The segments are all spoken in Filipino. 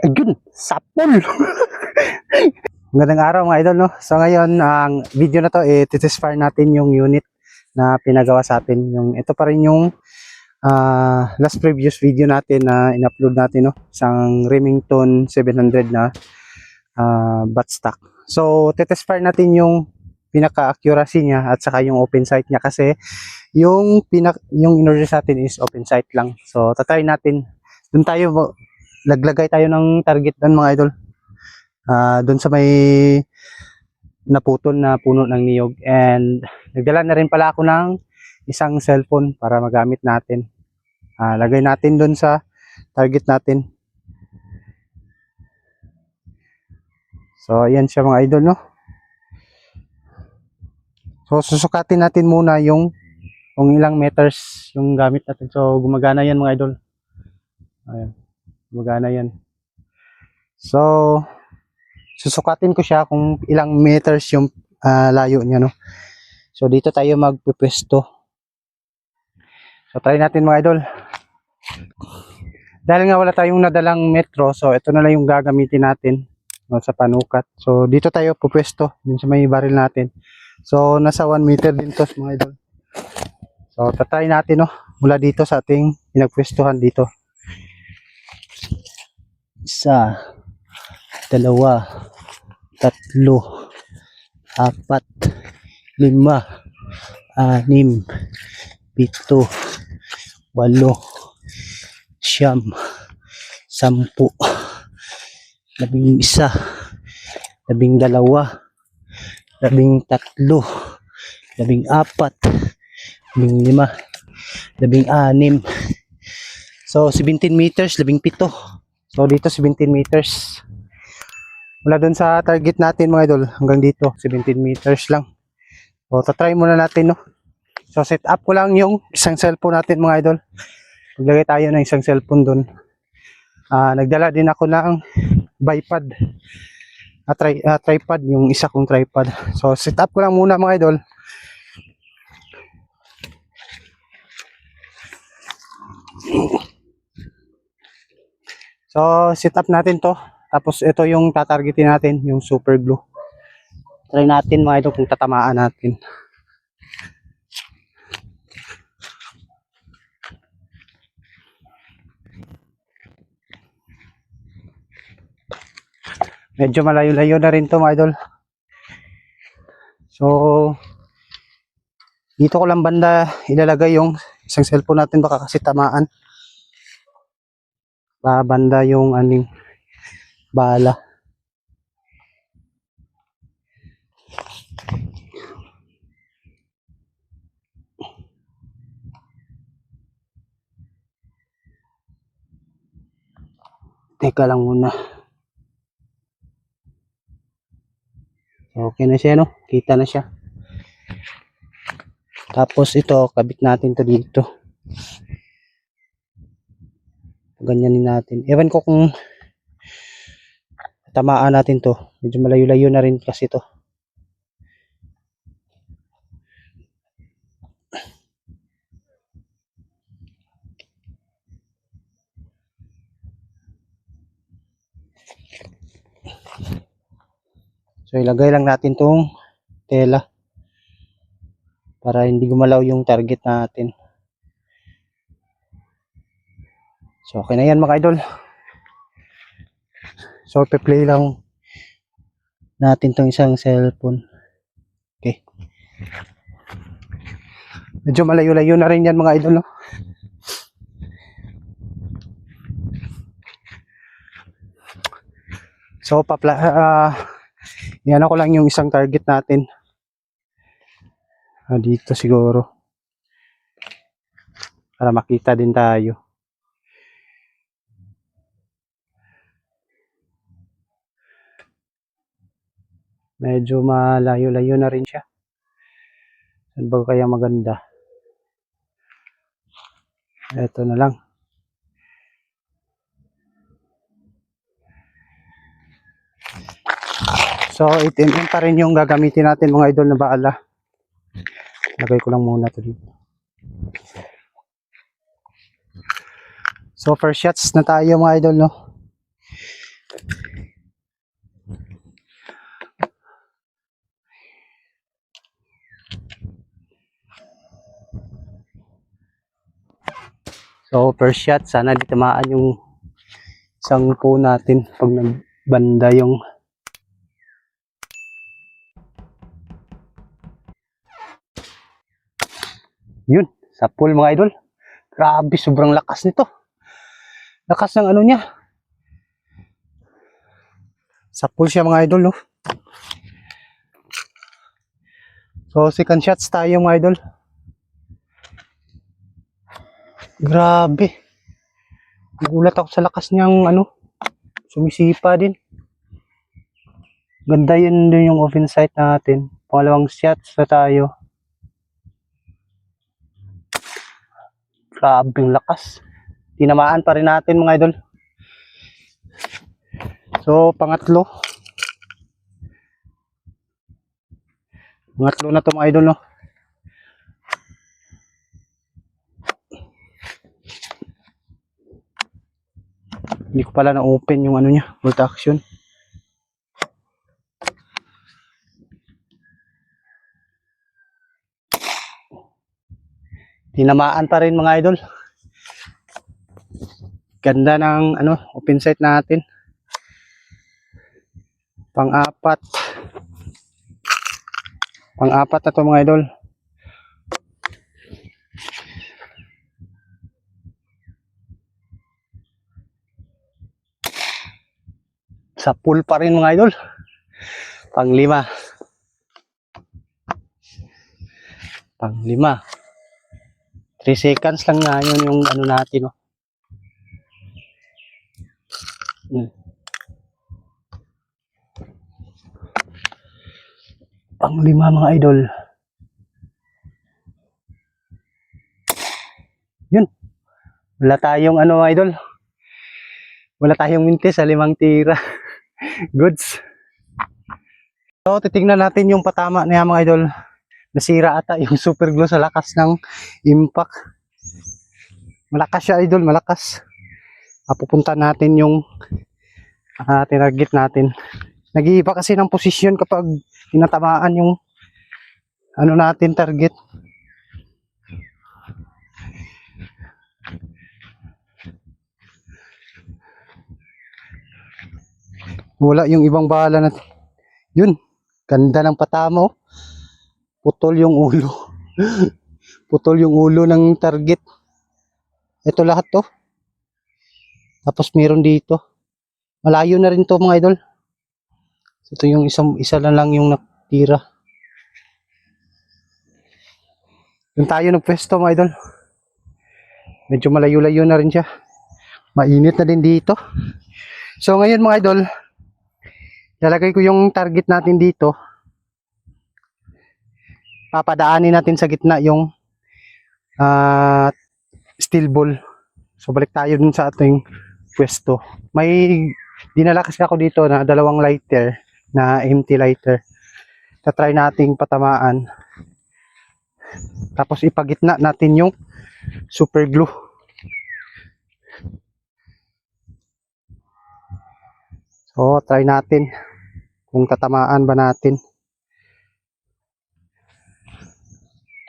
Ayun, sapol. Magandang araw mga idol, no? So ngayon, ang video na to, titest fire natin yung unit na pinagawa sa atin. Ito pa rin yung last previous video natin na in-upload natin, no? Isang Remington 700 na buttstock. So, titest fire natin yung pinaka-accuracy niya at saka yung open sight niya kasi yung in-order sa atin is open sight lang. So, tatry natin. Doon tayo, laglagay tayo ng target doon mga idol. Doon sa may naputol na puno ng niyog, and nagdala na rin pala ako ng isang cellphone para magamit natin. Lagay natin doon sa target natin. So ayan siya mga idol, no? So susukatin natin muna yung kung ilang meters yung gamit natin. So gumagana yan mga idol. Ayan, gumagana yan. So susukatin ko siya kung ilang meters yung layo niya, no? So dito tayo magpupwesto. So try natin mga idol. Dahil nga wala tayong nadalang metro, so ito na lang yung gagamitin natin, no, sa panukat. So dito tayo pupwesto, dun sa may baril natin. So nasa 1 meter din to mga idol. So tatry natin, no, mula dito sa ating pinagpwestuhan dito. 1, 2, 3, 4, 5, 6, 7, 8, 9, 10, 11, 12, 13, 14, 15, 16. So 17 meters, 17. So dito 17 meters. Mula doon sa target natin mga idol hanggang dito 17 meters lang. So tatry muna natin, no. So set up ko lang yung isang cellphone natin mga idol. Maglagay tayo ng isang cellphone doon. Nagdala din ako ng bipod, tripod, yung isa kong tripod. So set up ko lang muna mga idol. So set up natin to. Tapos ito yung tatargetin natin, yung super glue. Try natin mga idol kung tatamaan natin. Medyo malayo-layo na rin to mga idol. So dito ko lang banda ilalagay yung isang cellphone natin, baka kasi tamaan. Banda yung aning bala. Teka lang muna. Okay na siya, no? Kita na siya. Tapos ito, kabit natin to dito. Ganyanin natin. Ewan ko kung tamaan natin to. Medyo malayo-layo na rin kasi to. So ilagay lang natin tong tela para hindi gumalaw yung target natin. So okay na yan mga idol. So pe-play lang natin tong isang cellphone. Okay. Medyo malayo-layo na rin yan mga idol, no? So yan ako lang yung isang target natin. Dito siguro. Para makita din tayo. Medyo malayo-layo na rin siya. Saan ba kaya maganda? Ito na lang. So 8mm pa rin yung gagamitin natin mga idol na bala. Lagay ko lang muna ito dito. So first shots na tayo mga idol, no? So, first shot, sana di tamaan yung isang po natin pag nagbanda yung yun, sa pool mga idol. Grabe, sobrang lakas nito. Lakas ng ano niya. Sa pool siya mga idol, no? So, second shots tayo mga idol. Grabe. Nagulat ako sa lakas niyang ano, sumisipa din. Ganda yun din yung open sight natin. Pangalawang shots na tayo. Grabe ang lakas. Tinamaan pa rin natin mga idol. So, pangatlo. Pangatlo na to mga idol, no? Hindi ko pala na-open yung ano niya, bolt action. Tinamaan pa rin mga idol. Ganda ng ano, open sight natin. Pang-apat. Pang-apat na to mga idol. Sa pool pa rin mga idol. Pang-lima. Pang-lima. 3 seconds lang na yun yung ano natin, no? Pang-lima mga idol. Yun. Wala tayong ano mga idol. Wala tayong minti sa 5 tira. Goods. So, titingnan natin yung patama niya mga idol. Nasira ata yung super glue sa lakas ng impact. Malakas siya idol, malakas. Pupunta natin yung tinarget natin. Nag-iiba kasi ng posisyon kapag tinatamaan yung ano natin target. Wala yung ibang bala natin. Yun, ganda ng patama, oh. Putol yung ulo. Putol yung ulo ng target. Ito lahat to. Tapos meron dito. Malayo na rin to mga idol. Ito yung isa lang yung natira. Yung tayo nagpwesto mga idol. Medyo malayo-layo na rin siya. Mainit na din dito. So ngayon mga idol, lalagay ko yung target natin dito. Papadaanin natin sa gitna yung steel ball. So balik tayo dun sa ating pwesto. May dinala kasi ako dito na 2 lighter na empty lighter. Tatry nating patamaan. Tapos ipagitna natin yung super glue. So try natin kung tatamaan ba natin.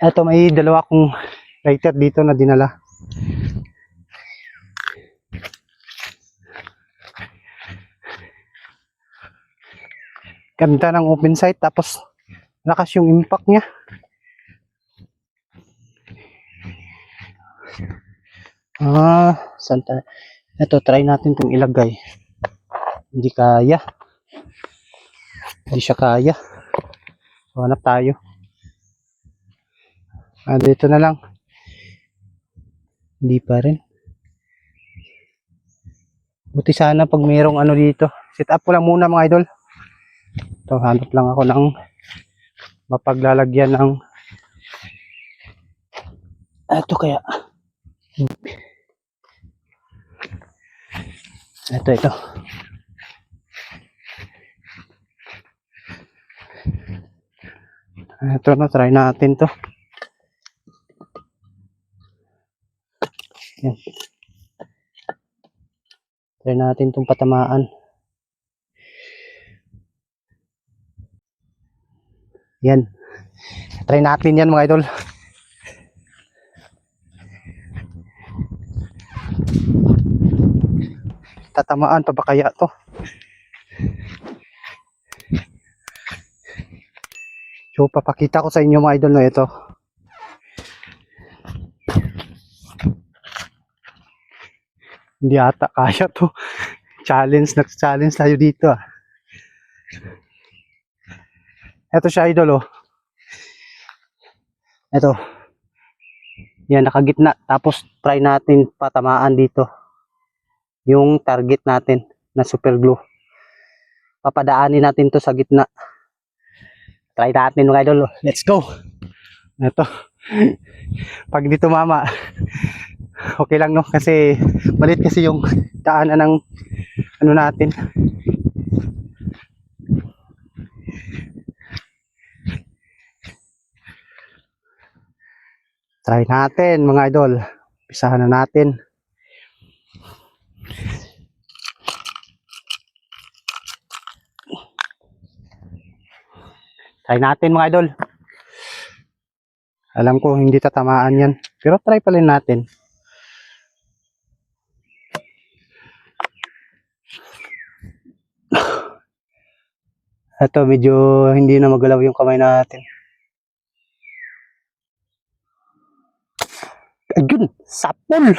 Eto, may 2 akong lighter dito na dinala. Ganda ng open sight, tapos lakas yung impact niya. Santa. Ito, try natin itong ilagay. Hindi kaya. Hindi siya kaya. So, hanap tayo. Dito na lang. Hindi pa rin. Buti sana pag mayroong ano dito. Set up ko lang muna mga idol. Ito, hanap lang ako ng mapaglalagyan ng ito kaya. Ito. Ito na, try natin to. Yan. Try natin itong patamaan. Yan. Try natin yan mga idol. Tatamaan pa ba kaya to? So papakita ko sa inyo mga idol na ito. Hindi ata kaya to. Challenge tayo dito ah. Ito siya idol oh. Ito. Yan, nakagitna. Tapos try natin patamaan dito. Yung target natin na super glue. Papadaanin natin to sa gitna. Try natin mga idol. Let's go. Ito. Pag di tumama, okay lang no? Kasi malit kasi yung daanan ng ano natin. Try natin mga idol. Pisahan na natin. Try natin mga idol. Alam ko hindi tatamaan yan. Pero try pa rin natin. Ito medyo hindi na magalaw yung kamay natin. Ayun, sapul.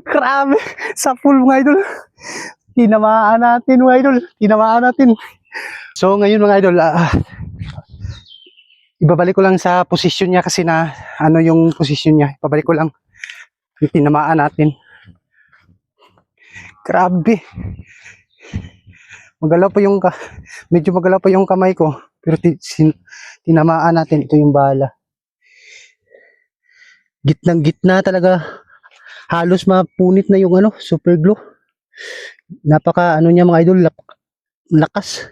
Grabe, sapul mga idol. Tinamaan natin mga idol. Tinamaan natin. So ngayon mga idol, ibabalik ko lang sa posisyon niya kasi na ano yung posisyon niya. Ibabalik ko lang yung tinamaan natin. Grabe. Magalaw pa yung medyo magalaw pa yung kamay ko, pero tinamaan natin. Ito yung bala. Gitnang gitna talaga. Halos mapunit na yung ano, super glue. Napaka ano niya mga idol, lakas.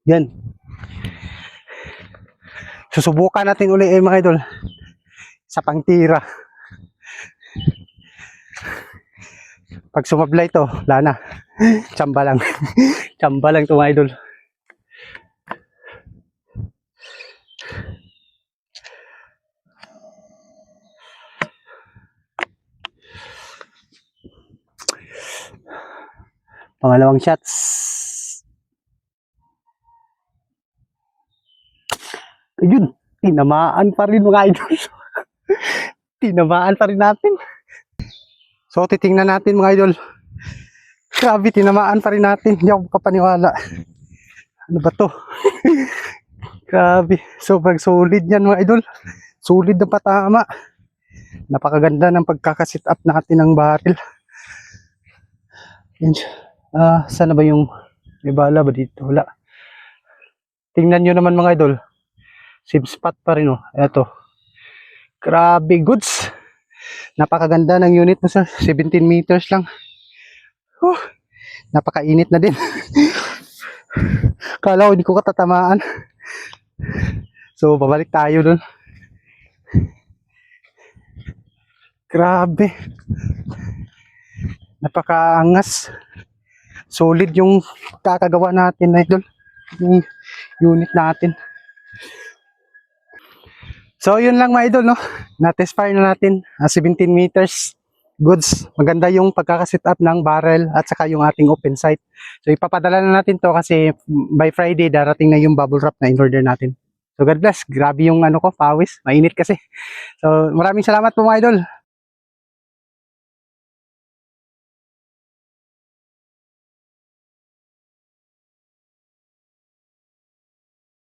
Yan. Susubukan natin uli mga idol sa pangtira. Pag sumablay to, wala na. Tsamba lang. Tsamba lang to mga idol. Pangalawang shots. Ayun, tinamaan pa rin mga idol. Tinamaan pa rin natin. So titingnan natin mga idol. Grabe, tinamaan pa rin natin. Hindi ako makapaniwala. Ano ba to? Grabe, sobrang solid yan mga idol. Solid na patama. Napakaganda ng pagkakasit up natin ng barrel. Sana ba yung may bala ba dito? Wala. Tingnan nyo naman mga idol. Same spot pa rin oh. Eto. Grabe, goods. Napakaganda ng unit mo sir. 17 meters lang. Napakainit na din. Kala ko hindi ko katatamaan. So, babalik tayo dun. Grabe. Napakaangas. Solid yung kakagawa natin na idol. Yung unit natin. So, yun lang mga idol, no? Na-test fire na natin. 17 meters. Goods. Maganda yung pagkakasit up ng barrel at saka yung ating open sight. So, ipapadala na natin to kasi by Friday, darating na yung bubble wrap na in-order natin. So, God bless. Grabe yung ano ko, pawis. Mainit kasi. So, maraming salamat po mga idol.